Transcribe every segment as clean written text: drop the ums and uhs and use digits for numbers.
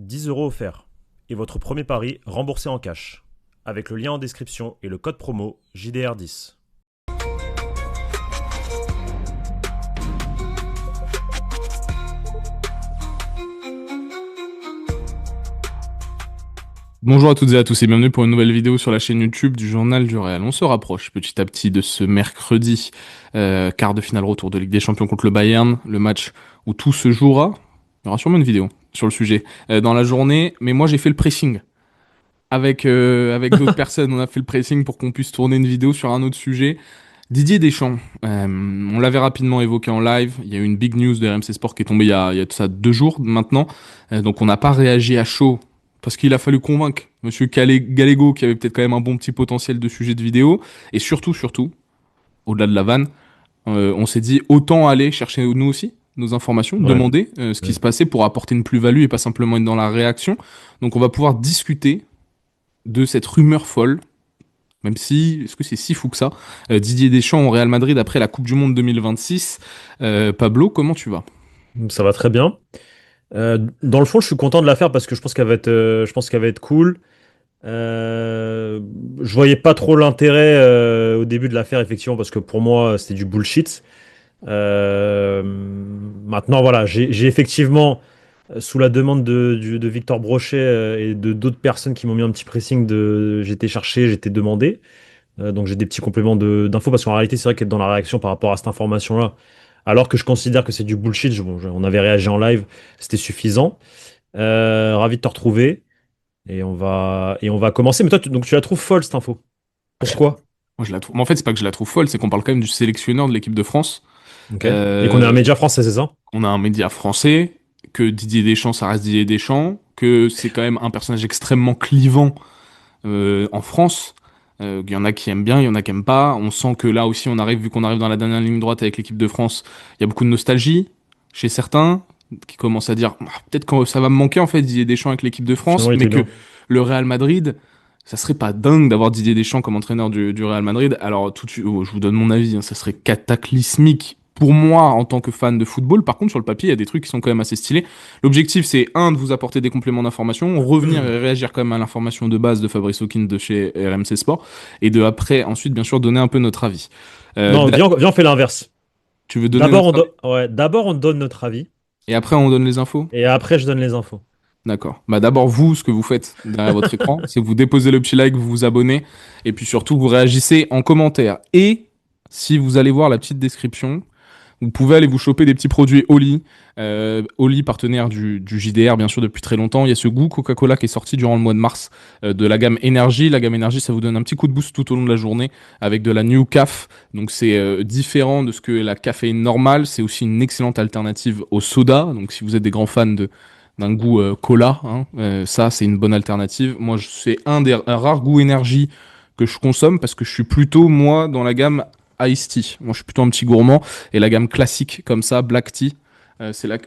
10 € offerts. Et votre premier pari remboursé en cash. Avec le lien en description et le code promo JDR10. Bonjour à toutes et à tous et bienvenue pour une nouvelle vidéo sur la chaîne YouTube du Journal du Real. On se rapproche petit à petit de ce mercredi, quart de finale retour de Ligue des Champions contre le Bayern, le match où tout se jouera. Il y aura sûrement une vidéo sur le sujet dans la journée, mais moi j'ai fait le pressing avec d'autres personnes. On a fait le pressing pour qu'on puisse tourner une vidéo sur un autre sujet. Didier Deschamps, on l'avait rapidement évoqué en live, il y a eu une big news de RMC Sport qui est tombée il y a de ça 2 jours maintenant, donc on n'a pas réagi à chaud parce qu'il a fallu convaincre Monsieur Gallego qui avait peut-être quand même un bon petit potentiel de sujet de vidéo, et surtout, au-delà de la vanne, on s'est dit autant aller chercher nous aussi nos informations, demander ce qui se passait pour apporter une plus-value et pas simplement être dans la réaction. Donc on va pouvoir discuter de cette rumeur folle, même si, est-ce que c'est si fou que ça, Didier Deschamps au Real Madrid après la Coupe du Monde 2026. Pablo, comment tu vas? Ça va très bien. Dans le fond, je suis content de la faire parce que je pense qu'elle va être cool. Je voyais pas trop l'intérêt au début de l'affaire, effectivement, parce que pour moi, c'était du bullshit. Maintenant, voilà, j'ai effectivement, sous la demande de Victor Brochet et de d'autres personnes qui m'ont mis un petit pressing j'étais cherché, j'étais demandé. Donc j'ai des petits compléments d'infos parce qu'en réalité, c'est vrai qu'être dans la réaction par rapport à cette information-là, alors que je considère que c'est du bullshit, on avait réagi en live, c'était suffisant. Ravi de te retrouver et on va commencer. Mais toi, donc tu la trouves folle cette info. Pourquoi? Moi, je la trouve. Mais en fait, c'est pas que je la trouve folle, c'est qu'on parle quand même du sélectionneur de l'équipe de France. Ok. Et qu'on est un média français, c'est ça? On a un média français, que Didier Deschamps, ça reste Didier Deschamps, que c'est quand même un personnage extrêmement clivant en France. Il y en a qui aiment bien, il y en a qui aiment pas. On sent que là aussi, vu qu'on arrive dans la dernière ligne droite avec l'équipe de France, il y a beaucoup de nostalgie chez certains qui commencent à dire peut-être que ça va me manquer en fait Didier Deschamps avec l'équipe de France, Finalement, il mais était que bien. le Real Madrid, ça serait pas dingue d'avoir Didier Deschamps comme entraîneur du Real Madrid. Alors tout de suite, je vous donne mon avis, hein, ça serait cataclysmique pour moi en tant que fan de football. Par contre, sur le papier, il y a des trucs qui sont quand même assez stylés. L'objectif, c'est de vous apporter des compléments d'information, revenir et réagir quand même à l'information de base de Fabrice Hawkins de chez RMC Sport, et ensuite, bien sûr, donner un peu notre avis. Non, viens, on fait l'inverse. Tu veux donner notre avis D'abord, on donne notre avis et après on donne les infos? et après, je donne les infos. D'accord. Bah d'abord vous, ce que vous faites derrière votre écran, c'est que vous déposez le petit like, vous vous abonnez, et puis surtout vous réagissez en commentaire. Et si vous allez voir la petite description, vous pouvez aller vous choper des petits produits Oli. Oli, partenaire du JDR, bien sûr, depuis très longtemps. Il y a ce goût Coca-Cola qui est sorti durant le mois de mars de la gamme Énergie. La gamme Énergie, ça vous donne un petit coup de boost tout au long de la journée avec de la New Caf. Donc c'est différent de ce que la caféine normale. C'est aussi une excellente alternative au soda. Donc si vous êtes des grands fans d'un goût cola, hein, ça c'est une bonne alternative. Moi, c'est un rare goût énergie que je consomme parce que je suis plutôt, moi, dans la gamme Ice Tea. Moi, je suis plutôt un petit gourmand. Et la gamme classique, comme ça, Black Tea,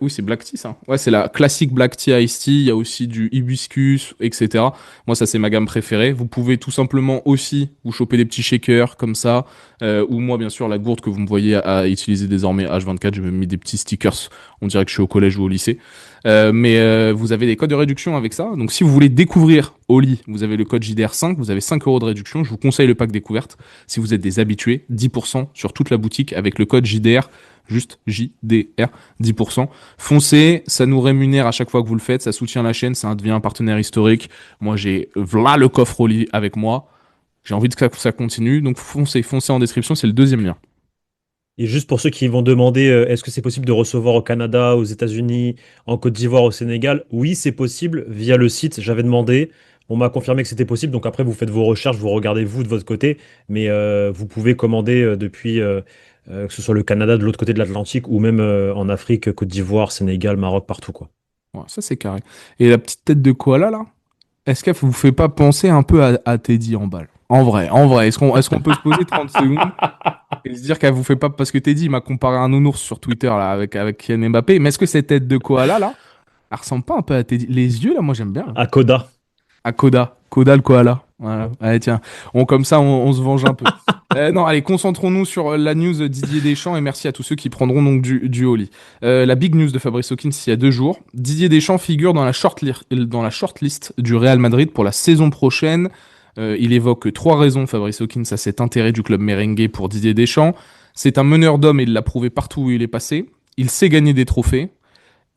oui, c'est Black Tea, ça. Ouais, c'est la classique Black Tea Ice Tea. Il y a aussi du hibiscus, etc. Moi, ça, c'est ma gamme préférée. Vous pouvez tout simplement aussi vous choper des petits shakers comme ça. Ou moi, bien sûr, la gourde que vous me voyez à utiliser désormais H24. J'ai même mis des petits stickers. On dirait que je suis au collège ou au lycée. Mais vous avez des codes de réduction avec ça. Donc, si vous voulez découvrir Oli, vous avez le code JDR5. Vous avez 5 € de réduction. Je vous conseille le pack découverte. Si vous êtes des habitués, 10% sur toute la boutique avec le code JDR. Juste JDR, 10%. Foncez, ça nous rémunère à chaque fois que vous le faites, ça soutient la chaîne, ça devient un partenaire historique. Moi, j'ai voilà le coffre Oli avec moi. J'ai envie que ça continue, donc foncez en description, c'est le deuxième lien. Et juste pour ceux qui vont demander, est-ce que c'est possible de recevoir au Canada, aux États-Unis, en Côte d'Ivoire, au Sénégal? Oui, c'est possible via le site. J'avais demandé. On m'a confirmé que c'était possible. Donc après, vous faites vos recherches, vous regardez vous de votre côté. Mais vous pouvez commander depuis, que ce soit le Canada de l'autre côté de l'Atlantique ou même en Afrique, Côte d'Ivoire, Sénégal, Maroc, partout, quoi. Ouais, ça c'est carré. Et la petite tête de koala là, est-ce qu'elle vous fait pas penser un peu à Teddy en balle? En vrai, est-ce qu'on peut se poser 30 secondes et se dire qu'elle vous fait pas... Parce que Teddy il m'a comparé à un nounours sur Twitter là, avec Kylian Mbappé, mais est-ce que cette tête de koala là, elle ressemble pas un peu à Teddy? Les yeux là, moi j'aime bien, hein. À Coda. À Koda. Caudal Koala. Voilà. Allez, tiens, comme ça, on se venge un peu. Non, allez, concentrons-nous sur la news Didier Deschamps et merci à tous ceux qui prendront donc du Oli. La big news de Fabrice Hawkins il y a 2 jours. Didier Deschamps figure dans la shortlist du Real Madrid pour la saison prochaine. Il évoque 3 raisons, Fabrice Hawkins, à cet intérêt du club merengue pour Didier Deschamps. C'est un meneur d'hommes et il l'a prouvé partout où il est passé. Il sait gagner des trophées.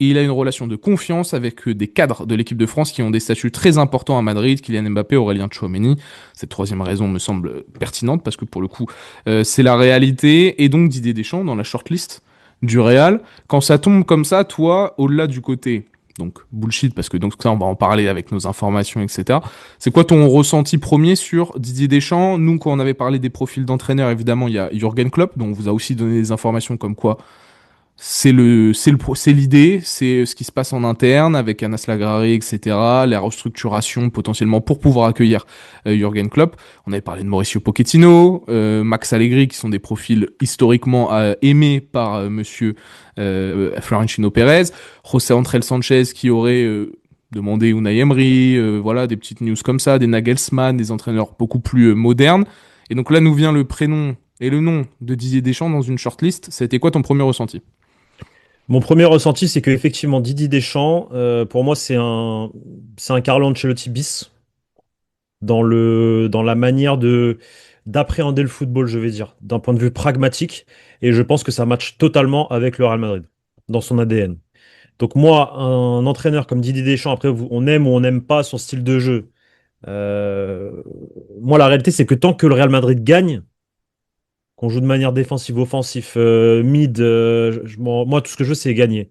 Et il a une relation de confiance avec des cadres de l'équipe de France qui ont des statuts très importants à Madrid, Kylian Mbappé, Aurélien Tchouameni. Cette troisième raison me semble pertinente parce que pour le coup, c'est la réalité. Et donc Didier Deschamps dans la shortlist du Real. Quand ça tombe comme ça, toi, au-delà du côté donc bullshit, parce que donc ça on va en parler avec nos informations, etc. C'est quoi ton ressenti premier sur Didier Deschamps? Nous, quand on avait parlé des profils d'entraîneurs, évidemment, il y a Jürgen Klopp, dont on vous a aussi donné des informations comme quoi c'est l'idée, c'est ce qui se passe en interne avec Anas Lagrari, etc. La restructuration potentiellement pour pouvoir accueillir Jürgen Klopp. On avait parlé de Mauricio Pochettino, Max Allegri, qui sont des profils historiquement aimés par Monsieur Florentino Pérez, José Andrés Sanchez qui aurait demandé Unai Emery, voilà des petites news comme ça, des Nagelsmann, des entraîneurs beaucoup plus modernes. Et donc là nous vient le prénom et le nom de Didier Deschamps dans une shortlist. C'était quoi ton premier ressenti? Mon premier ressenti, c'est qu'effectivement, Didier Deschamps, pour moi, c'est un Carlo Ancelotti bis dans la manière d'appréhender le football, je vais dire, d'un point de vue pragmatique. Et je pense que ça matche totalement avec le Real Madrid, dans son ADN. Donc moi, un entraîneur comme Didier Deschamps, après, on aime ou on n'aime pas son style de jeu. Euh, Moi, la réalité, c'est que tant que le Real Madrid gagne, qu'on joue de manière défensive, offensive, mid, moi, tout ce que je veux, c'est gagner.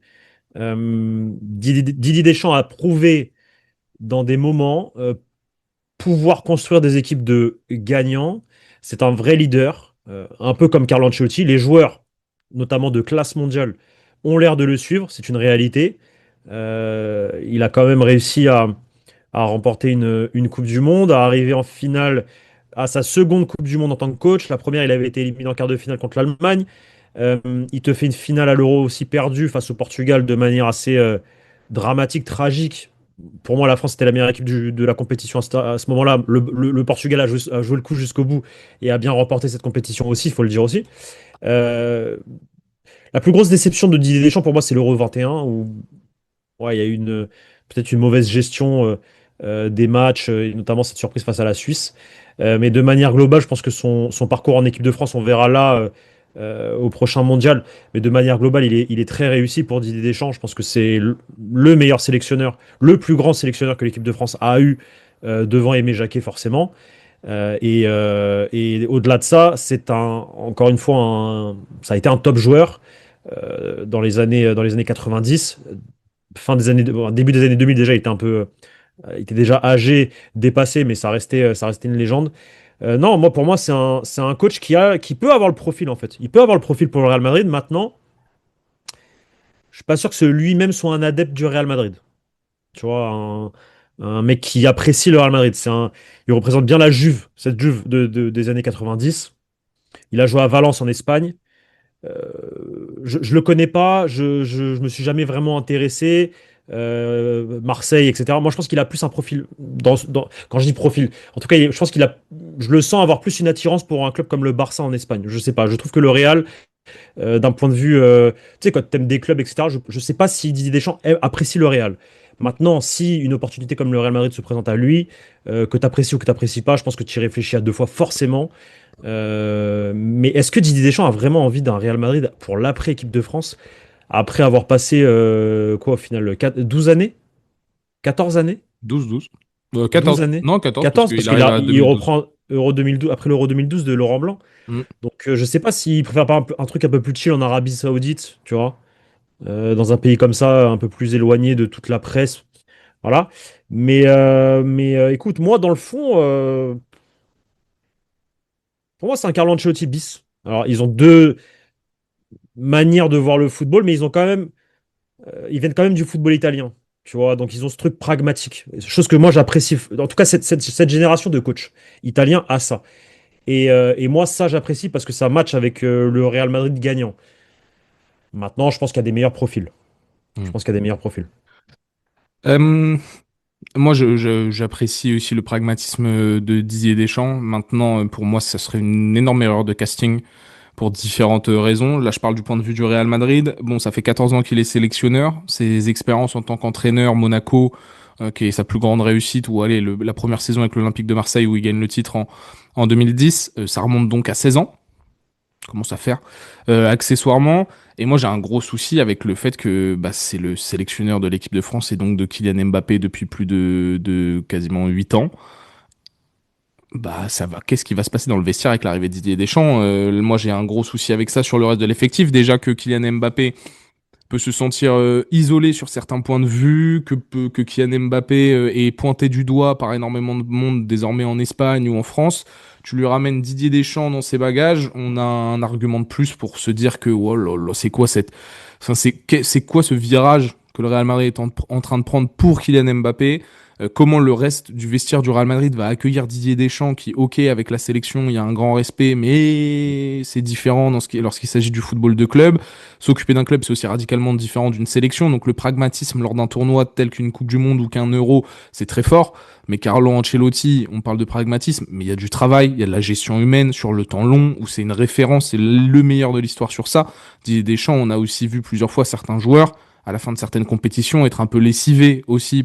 Didier Deschamps a prouvé dans des moments pouvoir construire des équipes de gagnants. C'est un vrai leader, un peu comme Carlo Ancelotti. Les joueurs, notamment de classe mondiale, ont l'air de le suivre. C'est une réalité. Il a quand même réussi à remporter une Coupe du Monde, à arriver en finale à sa seconde Coupe du Monde en tant que coach. La première, il avait été éliminé en quart de finale contre l'Allemagne. Euh, il te fait une finale à l'Euro aussi perdue face au Portugal de manière assez dramatique, tragique. Pour moi, la France était la meilleure équipe de la compétition à ce moment-là. Le Portugal a joué le coup jusqu'au bout et a bien remporté cette compétition aussi, il faut le dire aussi. Euh, la plus grosse déception de Didier Deschamps pour moi, c'est l'Euro 21 où ouais, il y a eu peut-être une mauvaise gestion des matchs, et notamment cette surprise face à la Suisse. Mais de manière globale, je pense que son parcours en équipe de France, on verra là au prochain mondial. Mais de manière globale, il est très réussi pour Didier Deschamps. Je pense que c'est le meilleur sélectionneur, le plus grand sélectionneur que l'équipe de France a eu devant Aimé Jacquet, forcément. Et au-delà de ça, encore une fois, ça a été un top joueur dans les années 90 début des années 2000 déjà, il était déjà âgé, dépassé, mais ça restait une légende. Non, pour moi, c'est un coach qui peut avoir le profil en fait. Il peut avoir le profil pour le Real Madrid. Maintenant, je suis pas sûr que lui-même soit un adepte du Real Madrid. Tu vois, un mec qui apprécie le Real Madrid. Il représente bien la Juve, cette Juve des années 90. Il a joué à Valence en Espagne. Je le connais pas, je me suis jamais vraiment intéressé. Marseille, etc. Moi, je pense qu'il a plus un profil. Quand je dis profil, en tout cas, je pense je le sens avoir plus une attirance pour un club comme le Barça en Espagne. Je sais pas. Je trouve que le Real, d'un point de vue, tu sais, quand tu aimes des clubs, etc., je sais pas si Didier Deschamps apprécie le Real. Maintenant, si une opportunité comme le Real Madrid se présente à lui, que tu apprécies ou que tu n'apprécies pas, je pense que tu y réfléchis à deux fois forcément. Mais est-ce que Didier Deschamps a vraiment envie d'un Real Madrid pour l'après-équipe de France, après avoir passé, quoi, au final, 12 années? 14 années? 12-12. 12 14. années? Non, 14 parce 14, parce qu'il qu'il arrive à il 2012. reprend Euro 2012, après l'Euro 2012 de Laurent Blanc. Mm. Donc, je sais pas s'il préfère pas un truc un peu plus chill en Arabie Saoudite, tu vois, dans un pays comme ça, un peu plus éloigné de toute la presse. Voilà. Mais écoute, moi, dans le fond, pour moi, c'est un Carlo Ancelotti bis. Alors, ils ont deux manières de voir le football, mais ils viennent quand même du football italien. Tu vois, donc ils ont ce truc pragmatique. Chose que moi, j'apprécie. En tout cas, cette génération de coachs italiens a ça. Et moi, ça, j'apprécie parce que ça match avec le Real Madrid gagnant. Maintenant, je pense qu'il y a des meilleurs profils. Je Mm. pense qu'il y a des meilleurs profils. Euh, Moi, j'apprécie aussi le pragmatisme de Didier Deschamps. Maintenant, pour moi, ça serait une énorme erreur de casting pour différentes raisons. Là, je parle du point de vue du Real Madrid. Bon, ça fait 14 ans qu'il est sélectionneur. Ses expériences en tant qu'entraîneur, Monaco, qui est sa plus grande réussite, ou allez, la première saison avec l'Olympique de Marseille où il gagne le titre en 2010, ça remonte donc à 16 ans. Commence à faire accessoirement. Et moi, j'ai un gros souci avec le fait que bah, c'est le sélectionneur de l'équipe de France et donc de Kylian Mbappé depuis plus de quasiment 8 ans. Bah, ça va. Qu'est-ce qui va se passer dans le vestiaire avec l'arrivée de Didier Deschamps? Moi, j'ai un gros souci avec ça sur le reste de l'effectif. Déjà que Kylian Mbappé peut se sentir isolé sur certains points de vue, que Kylian Mbappé est pointé du doigt par énormément de monde désormais en Espagne ou en France. Tu lui ramènes Didier Deschamps dans ses bagages, on a un argument de plus pour se dire que oh là là, c'est quoi enfin, c'est quoi ce virage que le Real Madrid est en train de prendre pour Kylian Mbappé? Comment le reste du vestiaire du Real Madrid va accueillir Didier Deschamps qui, ok, avec la sélection, il y a un grand respect, mais c'est différent lorsqu'il s'agit du football de club. S'occuper d'un club, c'est aussi radicalement différent d'une sélection. Donc le pragmatisme lors d'un tournoi tel qu'une Coupe du Monde ou qu'un Euro, c'est très fort. Mais Carlo Ancelotti, on parle de pragmatisme, mais il y a du travail, il y a de la gestion humaine sur le temps long, où c'est une référence, c'est le meilleur de l'histoire sur ça. Didier Deschamps, on a aussi vu plusieurs fois certains joueurs, à la fin de certaines compétitions, être un peu lessivés aussi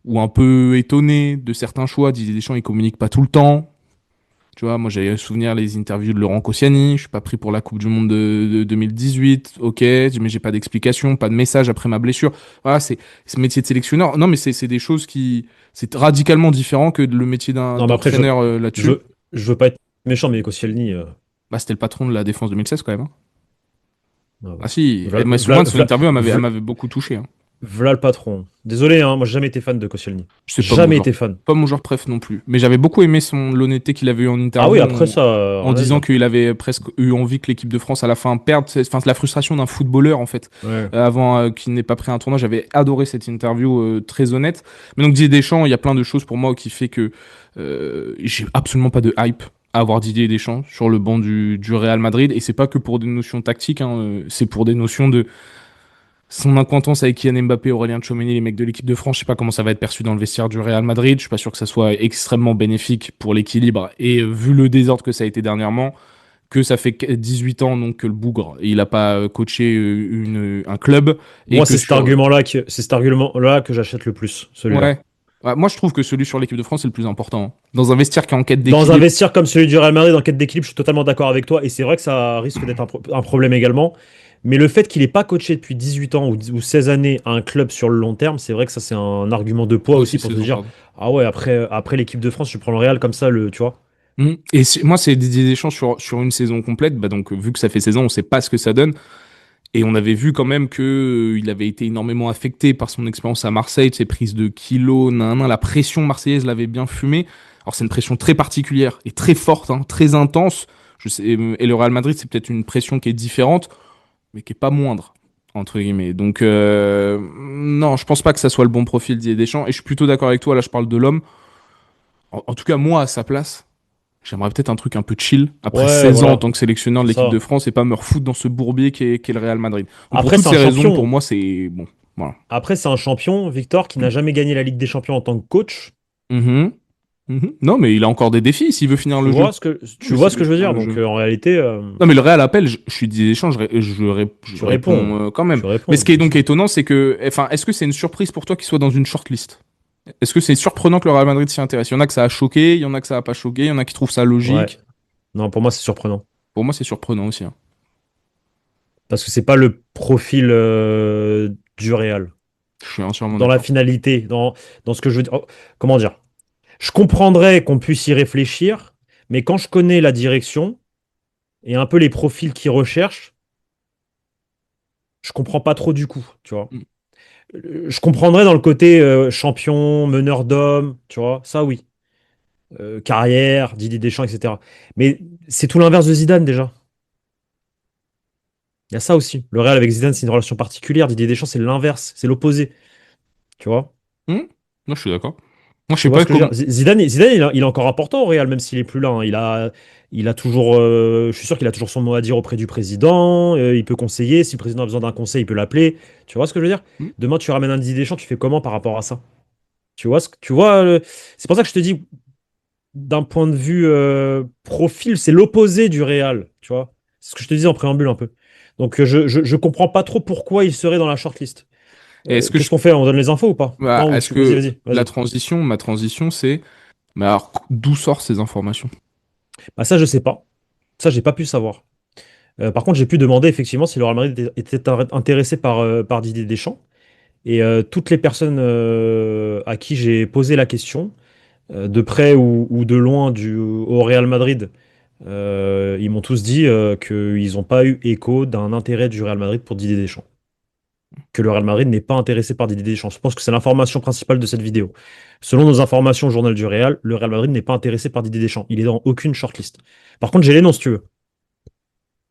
ou un peu étonnés de certains choix. Didier Deschamps, il communique pas tout le temps. Tu vois, moi j'ai souvenir les interviews de Laurent Koscielny, je suis pas pris pour la Coupe du Monde de 2018, ok, mais j'ai pas d'explication, pas de message après ma blessure. Voilà, c'est ce métier de sélectionneur. Non, mais c'est des choses qui, c'est radicalement différent que le métier Non, mais après, d'entraîneur je, là-dessus. je veux pas être méchant, mais Koscielny, Bah, c'était le patron de la défense 2016 quand même, hein. ah Ah ouais. si, V'là, elle m'a souvenir v'là- de son v'là- interview, elle v'là- m'avait beaucoup touché, hein. v'là le patron. Désolé, hein, moi j'ai jamais été fan de Koscielny. C'est Jamais été fan. pas mon genre préf non plus. Mais j'avais beaucoup aimé l'honnêteté qu'il avait eu en Ah oui, interview après ça, en rien à disant dire. qu'il avait presque eu envie que l'équipe de France à la fin perde. Enfin, c'est la frustration d'un footballeur en fait, Ouais. avant qu'il n'ait pas pris un tournoi. J'avais adoré cette interview très honnête. Mais donc Didier Deschamps, il y a plein de choses pour moi qui fait que j'ai absolument pas de hype à avoir Didier Deschamps sur le banc du Real Madrid. Et c'est pas que pour des notions tactiques, hein, c'est pour des notions de son acquaintance avec Kylian Mbappé, Aurélien Tchouameni, les mecs de l'équipe de France. Je sais pas comment ça va être perçu dans le vestiaire du Real Madrid. Je suis pas sûr que ça soit extrêmement bénéfique pour l'équilibre. Et vu le désordre que ça a été dernièrement, que ça fait 18 ans donc que le bougre, il a pas coaché un club et Moi, que sur c'est cet argument-là que j'achète le plus, celui-là. ouais. Ouais, moi je trouve que celui sur l'équipe de France c'est le plus important, hein. Dans un vestiaire qui est en quête Dans un d'équilibre. vestiaire comme celui du Real Madrid, en quête d'équilibre, je suis totalement d'accord avec toi. Et c'est vrai que ça risque d'être un problème également. Mais le fait qu'il n'ait pas coaché depuis 18 ans ou 16 années un club sur le long terme, c'est vrai que ça, c'est un argument de poids Oh, aussi aussi pour se 16 ans, dire, pardon. ah ouais, après l'équipe de France, je prends le Real comme ça, tu vois. Et moi c'est Didier Deschamps sur une saison complète, bah donc vu que ça fait 16 ans, on sait pas ce que ça donne. Et on avait vu quand même que il avait été énormément affecté par son expérience à Marseille, de ses prises de kilos, la pression marseillaise l'avait bien fumé. Alors c'est une pression très particulière et très forte, hein, très intense. Je sais, et le Real Madrid, c'est peut-être une pression qui est différente, mais qui est pas moindre, entre guillemets. Donc non, je pense pas que ça soit le bon profil Didier Deschamps. Et je suis plutôt d'accord avec toi, là je parle de l'homme. En tout cas, moi, à sa place, j'aimerais peut-être un truc un peu chill après Ouais, 16 ans en voilà, tant que sélectionneur de c'est l'équipe de ça. France et pas me refoutre dans ce bourbier qui est le Real Madrid. Donc pour Après, toutes c'est un ces raisons, pour champion. moi, c'est bon. Voilà. Après, c'est un champion, Victor, qui n'a jamais gagné la Ligue des Champions en tant que coach. Mhm. Mhm. Non, mais il a encore des défis s'il veut finir le jeu. Non, Tu mais vois s'il ce veut que je veux finir dire. le Donc, jeu. en réalité, Non, mais le Real appelle, je suis Didier Deschamps, je tu réponds. réponds quand même. Tu Mais réponds, ce qui est bien donc sûr. étonnant, c'est que, enfin, est-ce que c'est une surprise pour toi qu'il soit dans une shortlist? Est-ce que c'est surprenant que le Real Madrid s'y intéresse? Il y en a que ça a choqué, il y en a que ça a pas choqué, il y en a qui trouvent ça Ouais. logique. Non, pour moi, c'est surprenant. Pour moi, c'est surprenant aussi, hein. Parce que c'est pas le profil du Real. Je suis entièrement Dans la d'accord. finalité, dans ce que je veux dire. Oh, comment dire? Je comprendrais qu'on puisse y réfléchir, mais quand je connais la direction et un peu les profils qu'ils recherchent, je comprends pas trop du coup, tu vois. Mm. Je comprendrais dans le côté champion, meneur d'hommes, tu vois, ça oui. Carrière, Didier Deschamps, etc. Mais c'est tout l'inverse de Zidane déjà. Il y a ça aussi. Le Real avec Zidane, c'est une relation particulière. Didier Deschamps, c'est l'inverse, c'est l'opposé, tu vois. Mm. Moi, je suis d'accord. Moi, je Tu sais vois pas ce que je veux comment. dire? Zidane, il est encore important au Real, même s'il est plus là, hein. Il a toujours, je suis sûr qu'il a toujours son mot à dire auprès du président. Il peut conseiller. Si le président a besoin d'un conseil, il peut l'appeler. Tu vois ce que je veux dire? Hmm. Demain, tu ramènes un Didier Deschamps, tu fais comment par rapport à ça? Tu vois, c'est pour ça que je te dis, d'un point de vue profil, c'est l'opposé du Real. Tu vois? C'est ce que je te disais en préambule un peu. Donc, je comprends pas trop pourquoi il serait dans la shortlist. Et est-ce que Qu'est-ce je. qu'on fait? On donne les infos ou pas? Bah, Non, ou est-ce tu. Vas-y, que vas-y, la vas-y. transition, ma transition, c'est. Mais alors, d'où sortent ces informations? Bah, ça, je sais pas. Ça, j'ai pas pu savoir. Par contre, j'ai pu demander effectivement si le Real Madrid était intéressé par Didier Deschamps. Et toutes les personnes à qui j'ai posé la question, de près ou de loin au Real Madrid, ils m'ont tous dit qu'ils n'ont pas eu écho d'un intérêt du Real Madrid pour Didier Deschamps. Que le Real Madrid n'est pas intéressé par Didier Deschamps. Je pense que c'est l'information principale de cette vidéo. Selon nos informations au journal du Real, le Real Madrid n'est pas intéressé par Didier Deschamps. Il est dans aucune shortlist. Par contre, j'ai les noms si tu veux.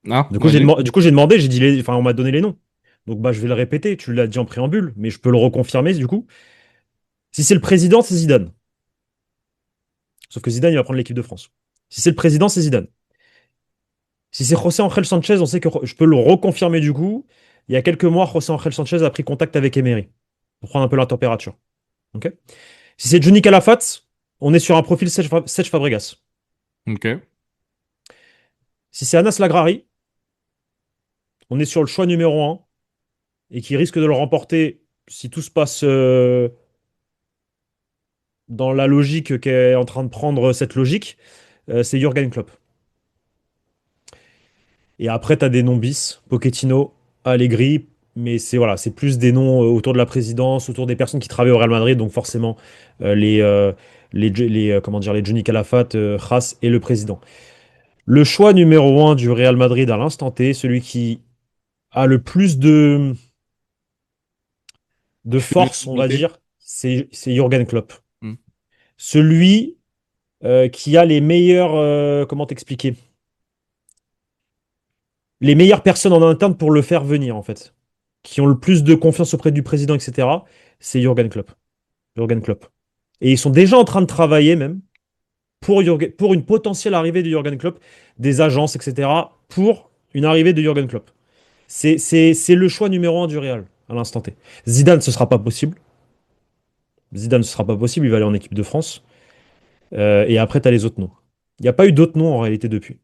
Ah, Du vas-y. coup, j'ai demandé, j'ai dit enfin, on m'a donné les noms. Donc, bah, je vais le répéter. Tu l'as dit en préambule, mais je peux le reconfirmer du coup. Si c'est le président, c'est Zidane. Sauf que Zidane, il va prendre l'équipe de France. Si c'est le président, c'est Zidane. Si c'est José Ángel Sanchez, on sait que je peux le reconfirmer du coup. Il y a quelques mois, José Ángel Sanchez a pris contact avec Emery pour prendre un peu la température. Ok. Si c'est Johnny Calafat, on est sur un profil Sech Fabregas. Ok. Si c'est Anas Lagrari, on est sur le choix numéro un et qui risque de le remporter si tout se passe dans la logique qu'est en train de prendre cette logique, c'est Jürgen Klopp. Et après, tu as des noms bis, Pochettino, Allegri, mais c'est voilà, c'est plus des noms autour de la présidence, autour des personnes qui travaillent au Real Madrid, donc forcément euh, les, euh, comment dire, les Johnny Calafat, Kras et le président. Le choix numéro un du Real Madrid à l'instant T, celui qui a le plus de Tu fais force, on va l'unanimité? dire, c'est Jürgen Klopp. Hmm. Celui qui a les meilleurs, comment t'expliquer, les meilleures personnes en interne pour le faire venir, en fait, qui ont le plus de confiance auprès du président, etc., c'est Jürgen Klopp. Jürgen Klopp. Et ils sont déjà en train de travailler même pour une potentielle arrivée de Jürgen Klopp, des agences, etc., pour une arrivée de Jürgen Klopp. C'est le choix numéro un du Real à l'instant T. Zidane, ce sera pas possible. Zidane, ce sera pas possible, il va aller en équipe de France. Et après, tu as les autres noms. Il n'y a pas eu d'autres noms en réalité depuis.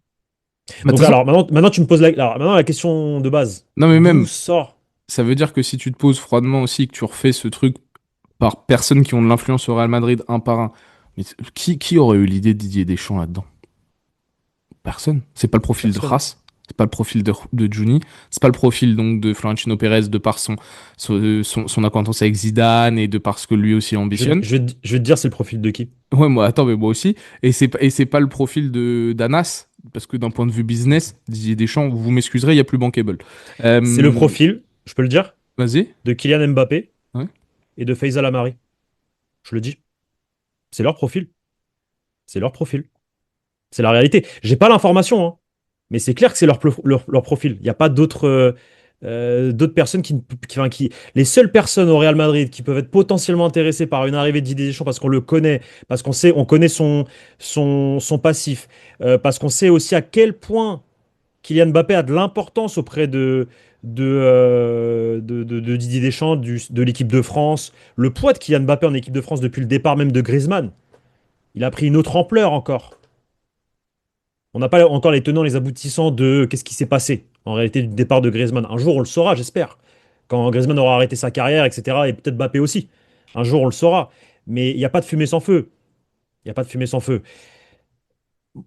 Bah, de Donc toute façon, alors, maintenant tu me poses alors, maintenant, la question de base. non, mais D'où même, sort. ça veut dire que si tu te poses froidement aussi, que tu refais ce truc par personnes qui ont de l'influence au Real Madrid un par un, mais qui aurait eu l'idée de Didier Deschamps là-dedans? Personne. C'est pas le profil de Personne. Kras, c'est pas le profil de Juni, c'est pas le profil donc de Florentino Pérez de par son acquaintance avec Zidane et de par ce que lui aussi ambitionne. Je vais te dire c'est le profil de qui. Ouais, moi, attends, mais moi aussi. Et c'est pas le profil de d'Anas, parce que d'un point de vue business, Didier Deschamps, vous m'excuserez, il y a plus bankable. C'est le Euh, profil, je peux le dire, Vas-y. de Kylian Mbappé Ouais. et de Faisal Amari. Je le dis. C'est leur profil. C'est leur profil. C'est la réalité. J'ai pas l'information, hein, mais c'est clair que c'est leur profil. Il n'y a pas d'autres personnes enfin, les seules personnes au Real Madrid qui peuvent être potentiellement intéressées par une arrivée de Didier Deschamps parce qu'on le connaît, parce qu'on sait, on connaît son passif, parce qu'on sait aussi à quel point Kylian Mbappé a de l'importance auprès de Didier Deschamps, de l'équipe de France. Le poids de Kylian Mbappé en équipe de France depuis le départ même de Griezmann, il a pris une autre ampleur encore. On n'a pas encore les tenants, les aboutissants de qu'est-ce qui s'est passé en réalité du départ de Griezmann. Un jour, on le saura, j'espère. Quand Griezmann aura arrêté sa carrière, etc. Et peut-être Mbappé aussi. Un jour, on le saura. Mais il n'y a pas de fumée sans feu. Il n'y a pas de fumée sans feu.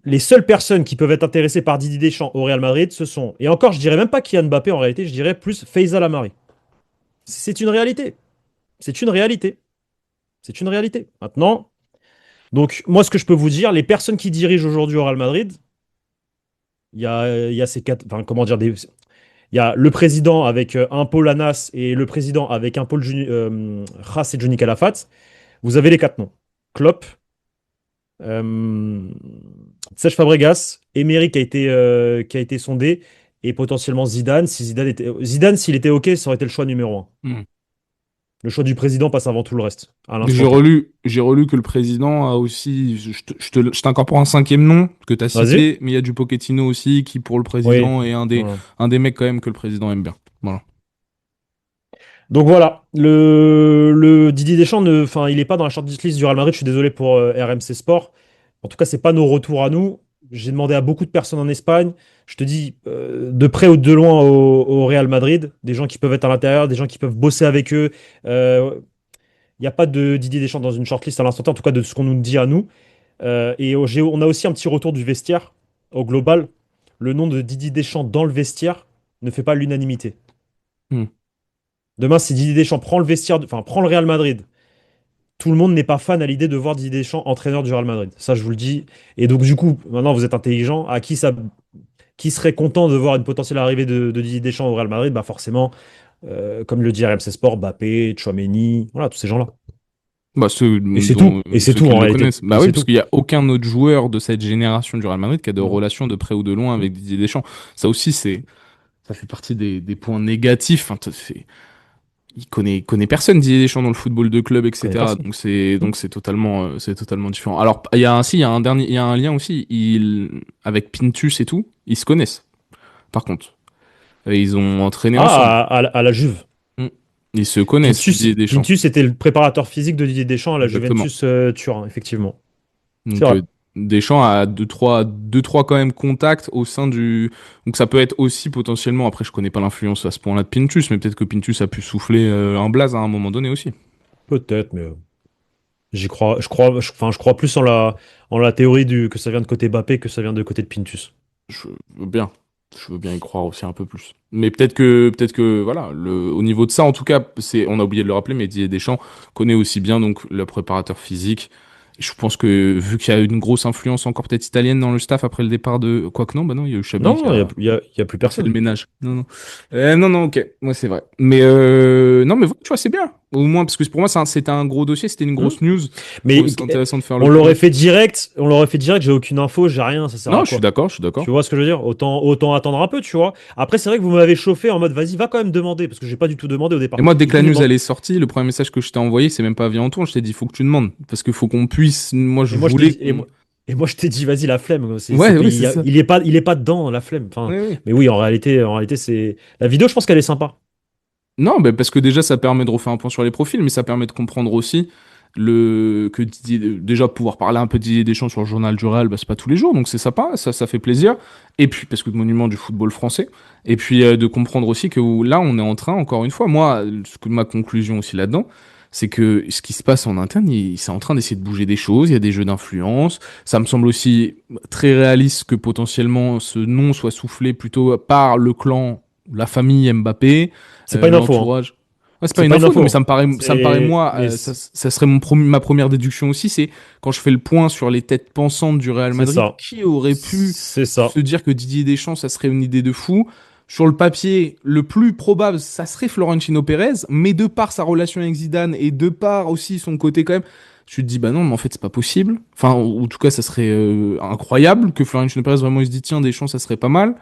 Les seules personnes qui peuvent être intéressées par Didier Deschamps au Real Madrid, ce sont, et encore, je dirais même pas Kylian Mbappé en réalité, je dirais plus Faisal Amari. C'est une réalité. C'est une réalité. C'est une réalité. Maintenant, donc moi, ce que je peux vous dire, les personnes qui dirigent aujourd'hui au Real Madrid, il y a ces quatre, enfin, comment dire, il y a le président avec un pôle Anas et le président avec un pôle Ras et Johnny Calafat. Vous avez les quatre noms. Klopp, euh, Cesc Fabregas, Emery qui a été sondé et potentiellement Zidane. Si Zidane était, Zidane, s'il était OK, ça aurait été le choix numéro un. Hmm. Le choix du président passe avant tout le reste, à l'instant T. J'ai relu que le président a aussi. Je t'incorpore un cinquième nom que tu as Vas-y. cité, mais il y a du Pochettino aussi qui, pour le Oui. président, est Voilà. un des mecs quand même que le président aime bien. Voilà. Donc voilà, le Didier Deschamps, enfin, il n'est pas dans la shortlist du Real Madrid. Je suis désolé pour RMC Sport. En tout cas, c'est pas nos retours à nous. J'ai demandé à beaucoup de personnes en Espagne. Je te dis, de près ou de loin au Real Madrid, des gens qui peuvent être à l'intérieur, des gens qui peuvent bosser avec eux. Il n'y a pas de Didier Deschamps dans une shortlist à l'instant T, en tout cas de ce qu'on nous dit à nous. On a aussi un petit retour du vestiaire au global. Le nom de Didier Deschamps dans le vestiaire ne fait pas l'unanimité. Hmm. Demain, si Didier Deschamps prend le vestiaire, enfin prend le Real Madrid, tout le monde n'est pas fan à l'idée de voir Didier Deschamps entraîneur du Real Madrid. Ça, je vous le dis. Et donc, du coup, maintenant, vous êtes intelligent. Qui serait content de voir une potentielle arrivée de Didier Deschamps au Real Madrid? Bah forcément, comme le dit RMC Sport, Mbappé, Tchouaméni, voilà, tous ces gens-là. Bah, Et c'est tout. Et c'est ceux tout qui en le réalité. connaissent. Et Bah oui, c'est parce tout. qu'il n'y a aucun autre joueur de cette génération du Real Madrid qui a de Non. relations de près ou de loin avec Didier Deschamps. Ça aussi, ça fait partie des points négatifs. Enfin, il connaît personne, Didier Deschamps, dans le football de club, Je connais etc. personne. Donc c'est totalement différent. Alors, il y a un dernier, il y a un lien aussi. Avec Pintus et tout, ils se connaissent, par contre. Et ils ont entraîné ensemble. Ah, à la Juve. Mm. Ils se connaissent, Didier Deschamps. Pintus était le préparateur physique de Didier Deschamps à la Exactement. Juventus Turin, effectivement. C'est Donc vrai. Deschamps a deux, trois quand même contacts au sein du. Donc ça peut être aussi potentiellement. Après, je connais pas l'influence à ce point-là de Pintus, mais peut-être que Pintus a pu souffler un blaze à un moment donné aussi. Peut-être, mais j'y crois. Enfin, je crois plus en la théorie que ça vient de côté Mbappé que ça vient de côté de Pintus. Je veux bien. Je veux bien y croire aussi un peu plus. Mais peut-être que, voilà, au niveau de ça, en tout cas, on a oublié de le rappeler, mais Didier Deschamps connaît aussi bien donc le préparateur physique. Et je pense que vu qu'il y a une grosse influence encore peut-être italienne dans le staff après le départ de, quoique non, bah non, il y a eu Xabi Non, il y a plus qui a fait le personne. ménage. Non, non. Non, non, ok. Ouais, c'est vrai. Mais non, mais voilà, tu vois, c'est bien. Au moins, parce que pour moi, c'était un gros dossier, c'était une Hmm. grosse news. Je Mais trouvais ça intéressant de faire le on point l'aurait là-dessus. fait direct. On l'aurait fait direct. J'ai aucune info. J'ai rien. Ça sert Non, à je suis quoi? d'accord, je suis Tu d'accord. vois ce que je veux dire? Autant attendre un peu, tu vois. Après, c'est vrai que vous m'avez chauffé en mode, vas-y, va quand même demander, parce que j'ai pas du tout demandé au Et départ. moi, dès J'ai que la dit, news elle est sortie, le premier message que je t'ai envoyé, c'est même pas via en tour. Je t'ai dit, faut que tu demandes. Parce qu'il faut qu'on puisse. Moi, je Et moi, je t'ai voulais dit, qu'on. et moi, je t'ai dit, vas-y, la flemme. Ouais, ouais, c'est ça. Il est pas dedans, la flemme. Enfin, Ouais, ouais. mais oui, en réalité, c'est la vidéo. Je pense qu'elle est sympa. Non, bah, parce que déjà, ça permet de refaire un point sur les profils, mais ça permet de comprendre aussi déjà pouvoir parler un peu de Didier Deschamps sur le journal du Real, bah, c'est pas tous les jours, donc c'est sympa, ça fait plaisir. Et puis, parce que le monument du football français. Et puis, de comprendre aussi que là, on est en train, encore une fois, moi, ma conclusion aussi là-dedans, c'est que ce qui se passe en interne, c'est en train d'essayer de bouger des choses, il y a des jeux d'influence. Ça me semble aussi très réaliste que potentiellement ce nom soit soufflé plutôt par le clan, la famille Mbappé, C'est pas une info, hein. l'entourage. Ouais, c'est pas C'est une pas une info, info, mais hein. ça me paraît moi, Mais ça serait ma première déduction aussi, c'est quand je fais le point sur les têtes pensantes du Real c'est Madrid, ça. qui aurait pu C'est ça. se dire que Didier Deschamps, ça serait une idée de fou? Sur le papier, le plus probable, ça serait Florentino Pérez, mais de par sa relation avec Zidane et de par aussi son côté quand même, je te dis bah non, mais en fait c'est pas possible. Enfin, en tout cas, ça serait incroyable que Florentino Pérez vraiment il se dit tiens Deschamps, ça serait pas mal.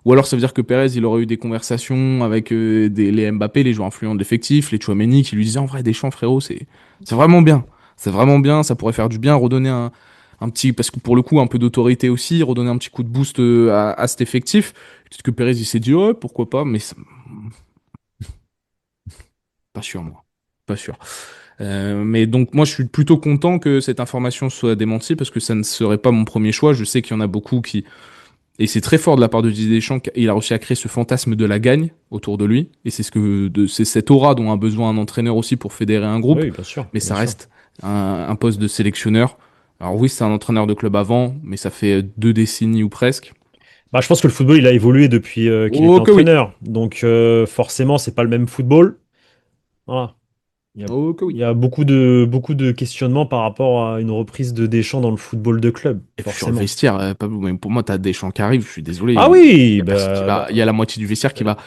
Ou alors ça veut dire que Pérez, il aurait eu des conversations avec les Mbappé, les joueurs influents de l'effectif, les Tchouaméni, qui lui disaient en vrai Deschamps, frérot, c'est vraiment bien. C'est vraiment bien, ça pourrait faire du bien, redonner un petit, parce que pour le coup, un peu d'autorité aussi, redonner un petit coup de boost à cet effectif. Peut-être que Pérez, il s'est dit, ouais, pourquoi pas, mais pas sûr, moi. Pas sûr. Mais donc, moi, je suis plutôt content que cette information soit démentie parce que ça ne serait pas mon premier choix. Je sais qu'il y en a beaucoup qui, et c'est très fort de la part de Didier Deschamps, il a réussi à créer ce fantasme de la gagne autour de lui. Et c'est cette aura dont a besoin un entraîneur aussi pour fédérer un groupe. Oui, bien sûr, Mais bien ça sûr. reste un poste de sélectionneur. Alors oui, c'est un entraîneur de club avant, mais ça fait 2 décennies ou presque. Bah, je pense que le football, il a évolué depuis qu'il était Oh que oui. entraîneur. Donc, forcément, c'est pas le même football. Voilà. Il y a, Oh que il oui. y a beaucoup de questionnements par rapport à une reprise de Deschamps dans le football de club, Et puis sur le forcément. vestiaire, Pablo, même pour moi, t'as Deschamps qui arrive, je suis désolé, Ah il y oui, a personne qui va, il y a la moitié du vestiaire qui de va.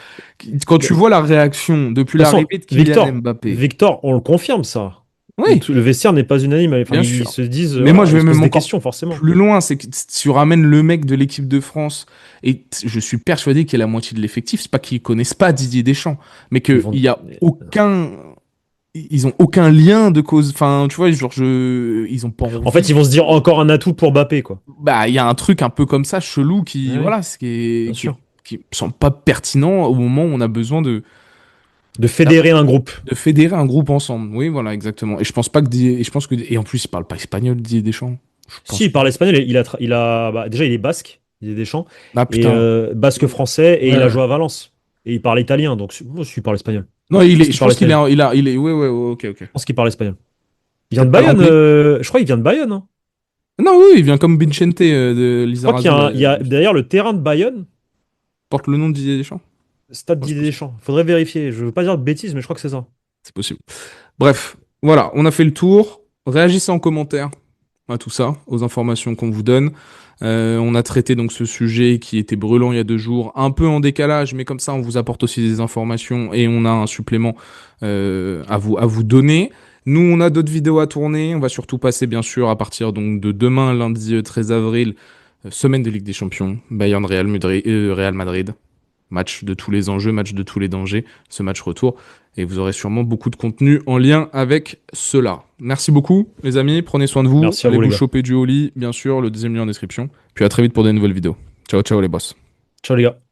Quand tu toute vois la réaction depuis façon, l'arrivée de Kylian Mbappé, Victor, on le confirme, ça. oui, Le vestiaire n'est pas unanime. Enfin, bien ils sûr. se disent, Mais moi, voilà, je ils vais se posent même des encore questions, forcément. plus loin, c'est que tu ramènes le mec de l'équipe de France et je suis persuadé qu'il y a la moitié de l'effectif, c'est pas qu'ils connaissent pas Didier Deschamps, mais Ils qu'il vont. y a aucun. ils ont aucun lien de cause. Enfin, tu vois, genre, ils ont pas En fait, envie. ils vont se dire encore un atout pour Mbappé, quoi. Bah, il y a un truc un peu comme ça, chelou, qui, Ouais, voilà, ce qui bien est, sûr. qui me semble pas pertinent au moment où on a besoin De fédérer un groupe. de fédérer un groupe ensemble. Oui, voilà, exactement. Et je pense pas que, et je pense que, et en plus, il parle pas espagnol, Didier Deschamps. Je Si, pense il pas. parle espagnol, bah, déjà, il est basque, il est Deschamps, Ah, et putain. basque français, et Ouais, il a ouais. joué à Valence. Et il parle italien, donc moi, il parle espagnol. Non, Je pense je qu'il parle pense qu'il espagnol. est, il est, ouais, ouais, ouais, ok, ok. Je pense qu'il parle espagnol. Il vient de Peut-être pas Bayonne, l'anglais. je crois qu'il vient de Bayonne, hein. Non, oui, il vient comme Bichente de Je crois qu'il y Lizarazu, a, là. il y a d'ailleurs le terrain de Bayonne, Porte le nom de Didier Deschamps. Stade Ouais, c'est Didier possible. Deschamps. Faudrait vérifier. Je veux pas dire de bêtises, mais je crois que c'est ça. C'est possible. Bref, voilà, on a fait le tour. Réagissez en commentaire à tout ça, aux informations qu'on vous donne. On a traité donc ce sujet qui était brûlant il y a 2 jours, un peu en décalage, mais comme ça on vous apporte aussi des informations et on a un supplément à vous donner. Nous, on a d'autres vidéos à tourner. On va surtout passer, bien sûr, à partir donc de demain, lundi 13 avril, semaine de Ligue des Champions, Bayern Real Madrid, Real Madrid. Match de tous les enjeux, match de tous les dangers, ce match retour. Et vous aurez sûrement beaucoup de contenu en lien avec cela. Merci beaucoup, les amis. Prenez soin de vous. Merci à Allez vous, les vous gars. choper du Oli, bien sûr. Le deuxième lien en description. Puis à très vite pour des nouvelles vidéos. Ciao, ciao, les boss. Ciao, les gars.